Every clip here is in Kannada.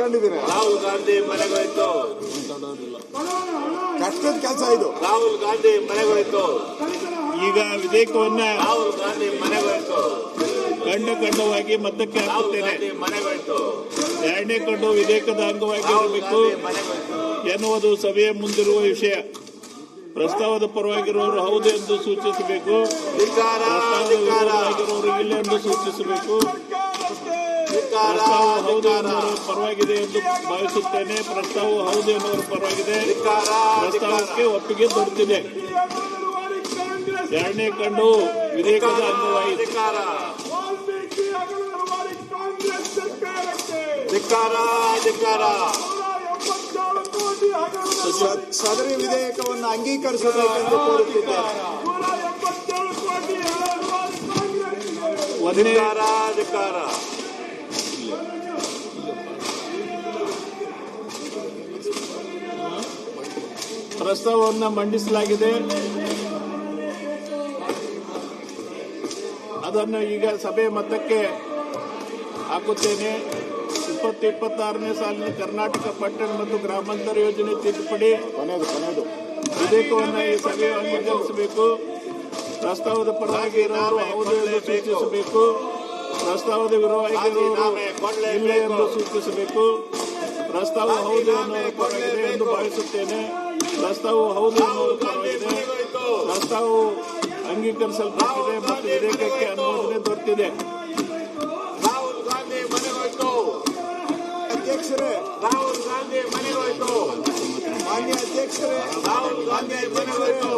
ಇಟ್ಕೊಂಡಿದ್ದೀನಿ. ರಾಹುಲ್ ಗಾಂಧಿ ಮನೆಗೋಯ್ತು. ಕಷ್ಟದ ಕೆಲಸ ಇದು. ರಾಹುಲ್ ಗಾಂಧಿ ಮನೆಗೋಯ್ತು. ಈಗ ವಿಧೇಯಕವನ್ನ ರಾಹುಲ್ ಗಾಂಧಿ ಮನೆಗೋಯ್ತು. ಖಂಡವಾಗಿ ಮತಕ್ಕೆ ಹಾಕುತ್ತೇನೆ. ಮನೆಗೋಯ್ತು. ಎರಡನೇ ಕಂಡು ವಿಧೇಯಕದ ಅಂಗವಾಗಿ ಇರಬೇಕು ಎನ್ನುವುದು ಸಭೆಯ ಮುಂದಿರುವ ವಿಷಯ. ಪ್ರಸ್ತಾವದ ಪರವಾಗಿರುವವರು ಹೌದು ಎಂದು ಸೂಚಿಸಬೇಕು, ಪ್ರಸ್ತಾವದ ವಿರೋಧವಾಗಿರುವವರು ಇಲ್ಲ ಎಂದು ಸೂಚಿಸಬೇಕು. ಪ್ರಸ್ತಾವ ಹೌದು ಎನ್ನುವರ ಪರವಾಗಿದೆ ಎಂದು ಭಾವಿಸುತ್ತೇನೆ. ಪ್ರಸ್ತಾವ ಹೌದು ಎನ್ನುವರ ಪರವಾಗಿದೆ. ಪ್ರಸ್ತಾವಕ್ಕೆ ಒಪ್ಪಿಗೆ ದೊರೆತಿದೆ. ಎರಡನೇ ಕಂಡು ವಿಧೇಯಕದ ಅಂಗವಾಗಿದೆ. ಸದರಿ ವಿಧೇಯಕವನ್ನು ಅಂಗೀಕರಿಸಬೇಕೆಂದು ಕೋರುತ್ತಿದ್ದಾರೆ. ಪ್ರಸ್ತಾವವನ್ನು ಮಂಡಿಸಲಾಗಿದೆ. ಅದನ್ನು ಈಗ ಸಭೆ ಮತಕ್ಕೆ ಹಾಕುತ್ತೇನೆ. 2026ನೇ ಸಾಲಿನ ಕರ್ನಾಟಕ ಪಟ್ಟಣ ಮತ್ತು ಗ್ರಾಮಾಂತರ ಯೋಜನೆ ತಿದ್ದುಪಡಿ ವಿಧೇಯಕವನ್ನು ಈ ಸಭೆಯು ಅಂಗೀಕರಿಸಬೇಕು. ಪ್ರಸ್ತಾವದ ಪರವಾಗಿ ಇರೋರು ಹೌದು ಎಂದು ಸೂಚಿಸಬೇಕು. ಪ್ರಸ್ತಾವದ ವಿರೋಧವಾಗಿರುವವರು ಇಲ್ಲ ಎಂದು ಸೂಚಿಸಬೇಕು. ಪ್ರಸ್ತಾವ ಹೌದು ಎನ್ನುವ ಪರವಾಗಿದೆ ಎಂದು ಭಾವಿಸುತ್ತೇನೆ. ಪ್ರಸ್ತಾವವು ಹೌದು ಎನ್ನುವ ಪರವಾಗಿದೆ. ಪ್ರಸ್ತಾವವು ಅಂಗೀಕರಿಸಲ್ಪಟ್ಟಿದೆ ಮತ್ತು ವಿಧೇಯಕಕ್ಕೆ ಅನುಮೋದನೆ ದೊರೆತಿದೆ. ರಾಹುಲ್ ಗಾಂಧಿ ಮನೆಗೋಯ್ತು. ಅಧ್ಯಕ್ಷರೇ, ರಾಹುಲ್ ಗಾಂಧಿ ಮನೆಗೋಯ್ತು. ಮಾನ್ಯ ಅಧ್ಯಕ್ಷರೇ, ರಾಹುಲ್ ಗಾಂಧಿ ಮನೆಗೋಯ್ತು.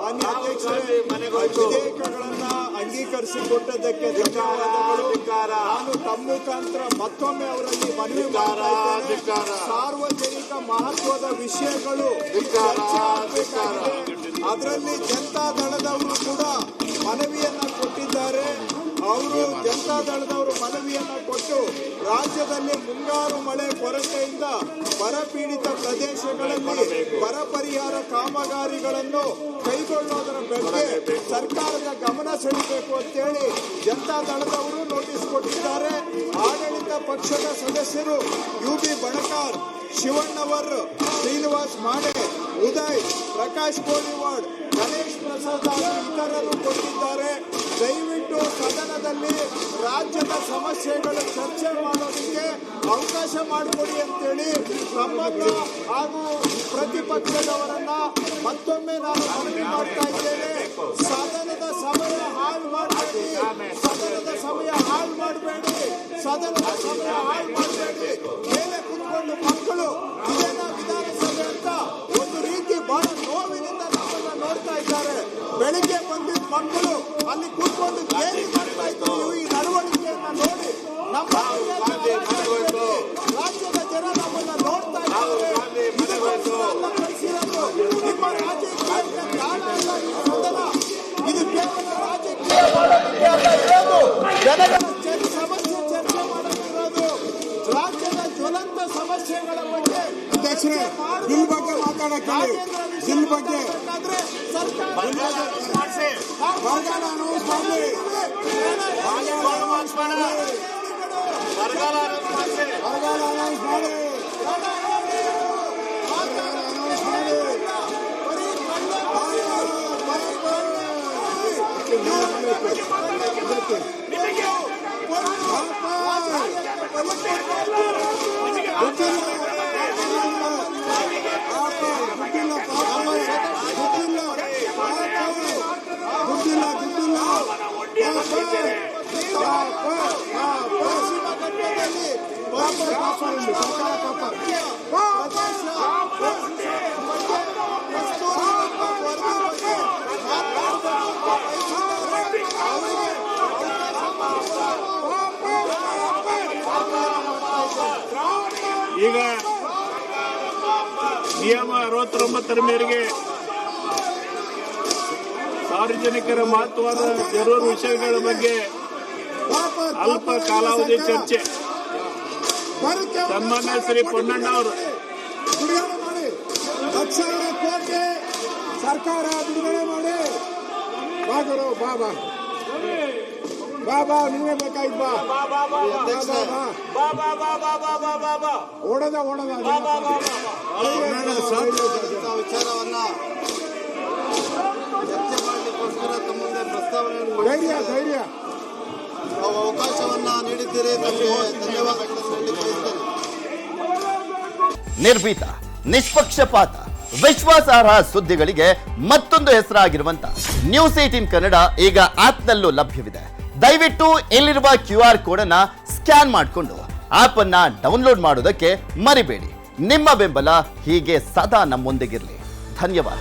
ಮಾನ್ಯ ಅಧ್ಯಕ್ಷರೇ, ವಿಧೇಯಕಗಳನ್ನ ಅಂಗೀಕರಿಸಿಕೊಟ್ಟದ್ದಕ್ಕೆ ಧನ್ಯವಾದಗಳು. ನಾನು ತಮ್ಮ ಮುಖಾಂತರ ಮತ್ತೊಮ್ಮೆ ಅವರಲ್ಲಿ ಮನವಿ ಮಾಡ್ತಾ ಇದ್ದೇನೆ. ಸಾರ್ವಜನಿಕ ಮಹತ್ವದ ವಿಷಯಗಳು ಚರ್ಚೆ ಆಗಬೇಕಾಗಿದೆ. ಅದರಲ್ಲಿ ಜನತಾ ದಳದವರು ಕೂಡ ಮನವಿಯನ್ನ ಕೊಟ್ಟಿದ್ದಾರೆ. ಅವರು ಜನತಾ ದಳದವರು ಮನವಿಯನ್ನ ಕೊಟ್ಟು ರಾಜ್ಯದಲ್ಲಿ ಮುಂಗಾರು ಮಳೆ ಕೊರತೆಯಿಂದ ಬರಪೀಡಿತ ಪ್ರದೇಶಗಳಲ್ಲಿ ಬರ ಪರಿಹಾರ ಕಾಮಗಾರಿಗಳನ್ನು ಕೈಗೊಳ್ಳುವುದರ ಬಗ್ಗೆ ಸರ್ಕಾರದ ಗಮನ ಸೆಳೆಯಬೇಕು ಅಂತೇಳಿ ಜನತಾ ದಳದವರು ನೋಟಿಸ್ ಕೊಟ್ಟಿದ್ದಾರೆ. ಆಡಳಿತ ಪಕ್ಷದ ಸದಸ್ಯರು UB ಬಣಕಾರ್, ಶಿವಣ್ಣವರ್, ಶ್ರೀನಿವಾಸ್ ಮಾಡೆ, ಉದಯ್, ಪ್ರಕಾಶ್ ಕೋಳಿವಾಡ್, ಗಣೇಶ್ ಪ್ರಸಾದ್ ಇತರರು ಕೊಟ್ಟಿದ್ದಾರೆ. ದಯವಿಟ್ಟು ಸದನದಲ್ಲಿ ರಾಜ್ಯದ ಸಮಸ್ಯೆಗಳ ಚರ್ಚೆ ಮಾಡೋದಕ್ಕೆ ಅವಕಾಶ ಮಾಡಿಕೊಡಿ ಅಂತೇಳಿ ಸಂಬಂಧ ಹಾಗೂ ಪ್ರತಿಪಕ್ಷದವರನ್ನ ಮತ್ತೊಮ್ಮೆ ನಾನು ಮನವಿ ಮಾಡ್ತಾ ಇದ್ದೇನೆ. ಸದನದ ಸಮಯ ಹಾಳು ಮಾಡಬೇಡಿ, ಸದನದ ಸಮಯ ಹಾಳು ಮಾಡಬೇಡಿ, ಸದನದ ಸಮಯ ಹಾಳು ಮಾಡಬೇಡಿ. ಮೇಲೆ ಕುತ್ಕೊಂಡು ಮಕ್ಕಳು ಇದೇನ ವಿಧಾನಸಭೆ ಅಂತ ಒಂದು ರೀತಿ ಬಹಳ ನೋವಿನಿಂದ ನಮ್ಮನ್ನ ನೋಡ್ತಾ ಇದ್ದಾರೆ. ಬೆಳಿಗ್ಗೆ ಬಂದಿದ್ದ ಮಕ್ಕಳು ಅಲ್ಲಿ ಕೂತ್ಕೊಂಡು ಕೇಳಿ ಮಾಡ್ತಾ ಇದ್ರು. ಈ ನಡವಳಿಕೆಯನ್ನ ನೋಡಿ ನಮ್ಮ ರಾಜ್ಯದ ಜನ ನಮ್ಮನ್ನ ನೋಡ್ತಾ ಇದ್ದಾರೆ. ಕಳಿಸಿರೋದು ನಿಮ್ಮ ರಾಜಕೀಯಕ್ಕೆ ಕಾರಣ ಅಲ್ಲ. ಈ ಸದನ ಇದು ಕೇವಲ ರಾಜಕೀಯ ಇರೋದು, ಜನಗಳ ಸಮಸ್ಯೆ ಚರ್ಚೆ ಮಾಡೋದಿರೋದು. ರಾಜ್ಯದ ಜ್ವಲಂತ ಸಮಸ್ಯೆಗಳ ಬಗ್ಗೆ ಬಿಲ್ ಬಗ್ಗೆ ಮಾತಾಡಕ್ಕೆ ಬಿಲ್ ಬಗ್ಗೆ ಬರಗಾಲ ಅನೌನ್ಸ್ ಮಾಡಿ. ಬರಗಾಲ ಅನೌನ್ಸ್ ಮಾಡಿ. ಈಗ ನಿಯಮ 69ರ ಮೇರೆಗೆ ಸಾರ್ವಜನಿಕರ ಮಹತ್ವದ ಜರೂರು ವಿಷಯಗಳ ಬಗ್ಗೆ ಅಲ್ಪ ಕಾಲಾವಧಿ ಚರ್ಚೆ. ಸನ್ಮಾನ್ಯ ಶ್ರೀ ಪೊನ್ನಣ್ಣ ಅವರು ಲಕ್ಷಾಂತರ ಕೋಟಿ ಸರ್ಕಾರ ಬಿಡುಗಡೆ ಮಾಡಿ ಬಾಬಾ ಬಾ ನೀವೇ ಬೇಕಾಯ್ತು ಬಾ ಬಾ ಬಾ ಬಾ ಬಾ ಅಧ್ಯಕ್ಷರೇ. ಬಾ ಬಾ ಬಾ ಬಾ ಬಾ ಬಾ ಬಾ ಬಾ ಓಡೋದ ಬಾ ಬಾ ಬಾ ವಿಚಾರವನ್ನ ಚರ್ಚೆ ಮಾಡಲಿಕ್ಕೋಸ್ಕರ ತಮ್ಮ ಮುಂದೆ ಪ್ರಸ್ತಾವನೆಯನ್ನು ಧೈರ್ಯ ಧೈರ್ಯ ಅವಕಾಶವನ್ನ ನೀಡಿದ್ದೀರಿ. ತಮಗೆ ಧನ್ಯವಾದಗಳನ್ನು ಹೇಳಲಿಕ್ಕೆ ಬಯಸ್ತೇನೆ. ನಿರ್ಭೀತ, ನಿಷ್ಪಕ್ಷಪಾತ, ವಿಶ್ವಾಸಾರ್ಹ ಸುದ್ದಿಗಳಿಗೆ ಮತ್ತೊಂದು ಹೆಸರಾಗಿರುವಂತ ನ್ಯೂಸ್ 18 ಕನ್ನಡ ಈಗ ಆಪ್ನಲ್ಲೂ ಲಭ್ಯವಿದೆ. ದಯವಿಟ್ಟು ಇಲ್ಲಿರುವ QR ಕೋಡ್ ಅನ್ನ ಸ್ಕ್ಯಾನ್ ಮಾಡಿಕೊಂಡು ಆಪ್ ಅನ್ನ ಡೌನ್ಲೋಡ್ ಮಾಡೋದಕ್ಕೆ ಮರಿಬೇಡಿ. ನಿಮ್ಮ ಬೆಂಬಲ ಹೀಗೆ ಸದಾ ನಮ್ಮೊಂದಿಗಿರಲಿ. ಧನ್ಯವಾದ.